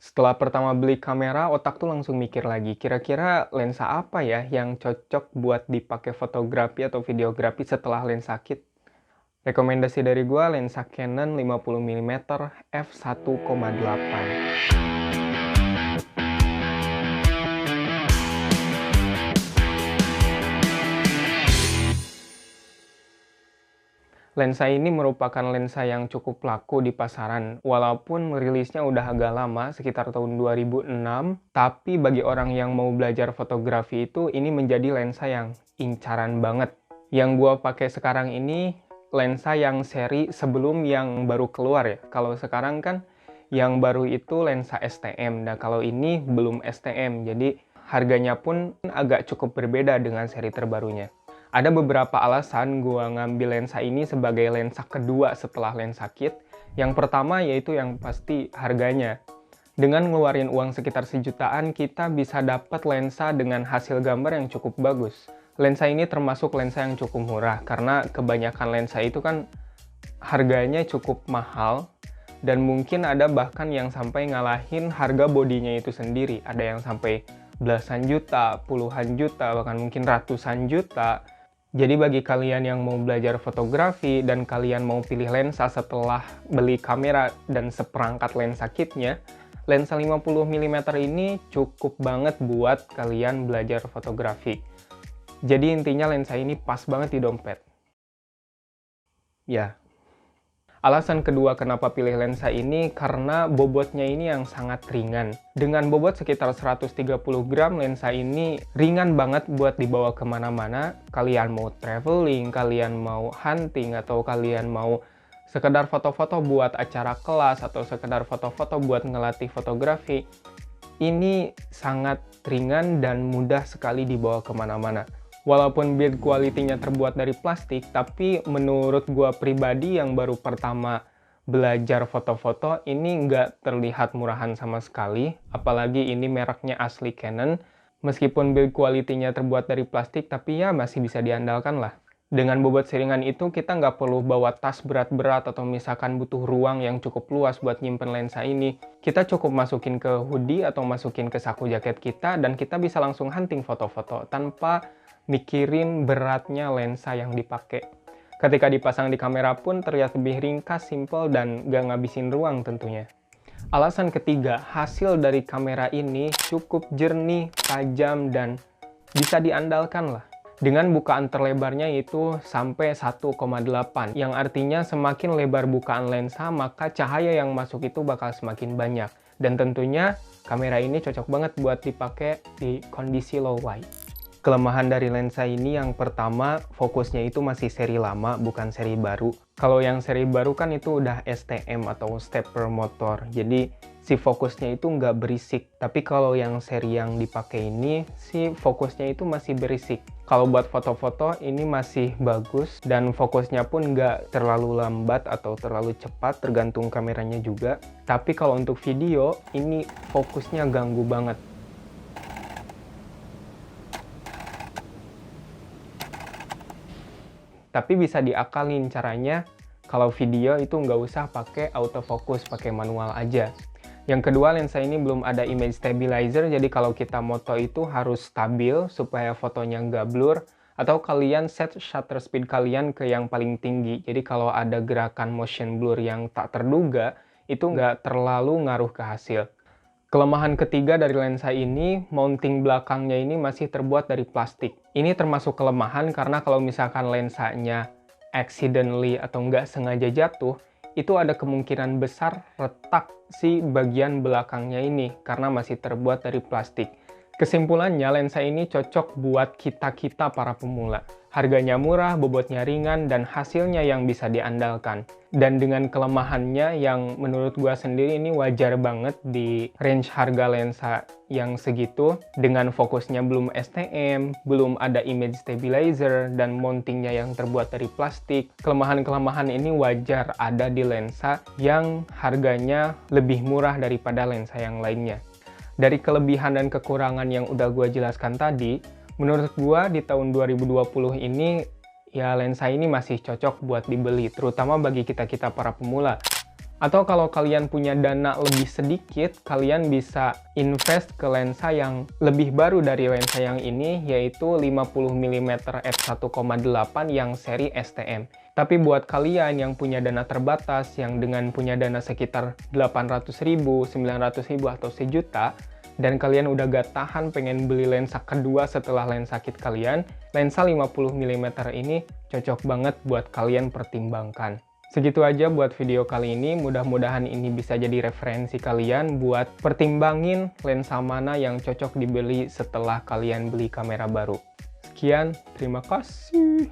Setelah pertama beli kamera, otak tuh langsung mikir lagi, kira-kira lensa apa ya yang cocok buat dipakai fotografi atau videografi setelah lensa kit? Rekomendasi dari gua lensa Canon 50 mm f1,8. Lensa ini merupakan lensa yang cukup laku di pasaran. Walaupun rilisnya udah agak lama, sekitar tahun 2006, tapi bagi orang yang mau belajar fotografi itu, ini menjadi lensa yang incaran banget. Yang gua pakai sekarang ini, lensa yang seri sebelum yang baru keluar ya. Kalau sekarang kan, yang baru itu lensa STM. Nah, kalau ini belum STM, jadi harganya pun agak cukup berbeda dengan seri terbarunya. Ada beberapa alasan gua ngambil lensa ini sebagai lensa kedua setelah lensa kit. Yang pertama yaitu yang pasti harganya. Dengan ngeluarin uang sekitar sejutaan, kita bisa dapat lensa dengan hasil gambar yang cukup bagus. Lensa ini termasuk lensa yang cukup murah, karena kebanyakan lensa itu kan harganya cukup mahal, dan mungkin ada bahkan yang sampai ngalahin harga bodinya itu sendiri. Ada yang sampai belasan juta, puluhan juta, bahkan mungkin ratusan juta. Jadi bagi kalian yang mau belajar fotografi dan kalian mau pilih lensa setelah beli kamera dan seperangkat lensa kitnya, lensa 50 mm ini cukup banget buat kalian belajar fotografi. Jadi intinya lensa ini pas banget di dompet. Ya. Alasan kedua kenapa pilih lensa ini karena bobotnya ini yang sangat ringan. Dengan bobot sekitar 130 gram, lensa ini ringan banget buat dibawa kemana-mana. Kalian mau traveling, kalian mau hunting, atau kalian mau sekedar foto-foto buat acara kelas, atau sekedar foto-foto buat ngelatih fotografi. Ini sangat ringan dan mudah sekali dibawa kemana-mana. Walaupun build quality-nya terbuat dari plastik, tapi menurut gua pribadi yang baru pertama belajar foto-foto, ini nggak terlihat murahan sama sekali. Apalagi ini mereknya asli Canon. Meskipun build quality-nya terbuat dari plastik, tapi ya masih bisa diandalkan lah. Dengan bobot seringan itu, kita nggak perlu bawa tas berat-berat atau misalkan butuh ruang yang cukup luas buat nyimpen lensa ini. Kita cukup masukin ke hoodie atau masukin ke saku jaket kita, dan kita bisa langsung hunting foto-foto tanpa mikirin beratnya lensa yang dipakai. Ketika dipasang di kamera pun terlihat lebih ringkas, simple, dan gak ngabisin ruang tentunya. Alasan ketiga, hasil dari kamera ini cukup jernih, tajam, dan bisa diandalkan lah. Dengan bukaan terlebarnya itu sampai 1,8, yang artinya semakin lebar bukaan lensa, maka cahaya yang masuk itu bakal semakin banyak. Dan tentunya kamera ini cocok banget buat dipakai di kondisi low light. Kelemahan dari lensa ini yang pertama, fokusnya itu masih seri lama, bukan seri baru. Kalau yang seri baru kan itu udah STM atau stepper motor, jadi si fokusnya itu nggak berisik. Tapi kalau yang seri yang dipakai ini, si fokusnya itu masih berisik. Kalau buat foto-foto ini masih bagus, dan fokusnya pun nggak terlalu lambat atau terlalu cepat, tergantung kameranya juga. Tapi kalau untuk video, ini fokusnya ganggu banget. Tapi bisa diakalin caranya, kalau video itu nggak usah pakai autofocus, pakai manual aja. Yang kedua, lensa ini belum ada image stabilizer, jadi kalau kita moto itu harus stabil supaya fotonya nggak blur, atau kalian set shutter speed kalian ke yang paling tinggi. Jadi kalau ada gerakan motion blur yang tak terduga, itu nggak terlalu ngaruh ke hasil. Kelemahan ketiga dari lensa ini, mounting belakangnya ini masih terbuat dari plastik. Ini termasuk kelemahan karena kalau misalkan lensanya accidentally atau nggak sengaja jatuh, itu ada kemungkinan besar retak si bagian belakangnya ini karena masih terbuat dari plastik. Kesimpulannya, lensa ini cocok buat kita-kita para pemula. Harganya murah, bobotnya ringan, dan hasilnya yang bisa diandalkan. Dan dengan kelemahannya yang menurut gua sendiri ini wajar banget di range harga lensa yang segitu. Dengan fokusnya belum STM, belum ada image stabilizer, dan mountingnya yang terbuat dari plastik. Kelemahan-kelemahan ini wajar ada di lensa yang harganya lebih murah daripada lensa yang lainnya. Dari kelebihan dan kekurangan yang udah gue jelaskan tadi, menurut gue di tahun 2020 ini, ya lensa ini masih cocok buat dibeli, terutama bagi kita-kita para pemula. Atau kalau kalian punya dana lebih sedikit, kalian bisa invest ke lensa yang lebih baru dari lensa yang ini, yaitu 50mm f1,8 yang seri STM. Tapi buat kalian yang punya dana terbatas, yang dengan punya dana sekitar 800.000, 900.000, atau sejuta, dan kalian udah gak tahan pengen beli lensa kedua setelah lensa kit kalian, lensa 50mm ini cocok banget buat kalian pertimbangkan. Segitu aja buat video kali ini, mudah-mudahan ini bisa jadi referensi kalian buat pertimbangin lensa mana yang cocok dibeli setelah kalian beli kamera baru. Sekian, terima kasih.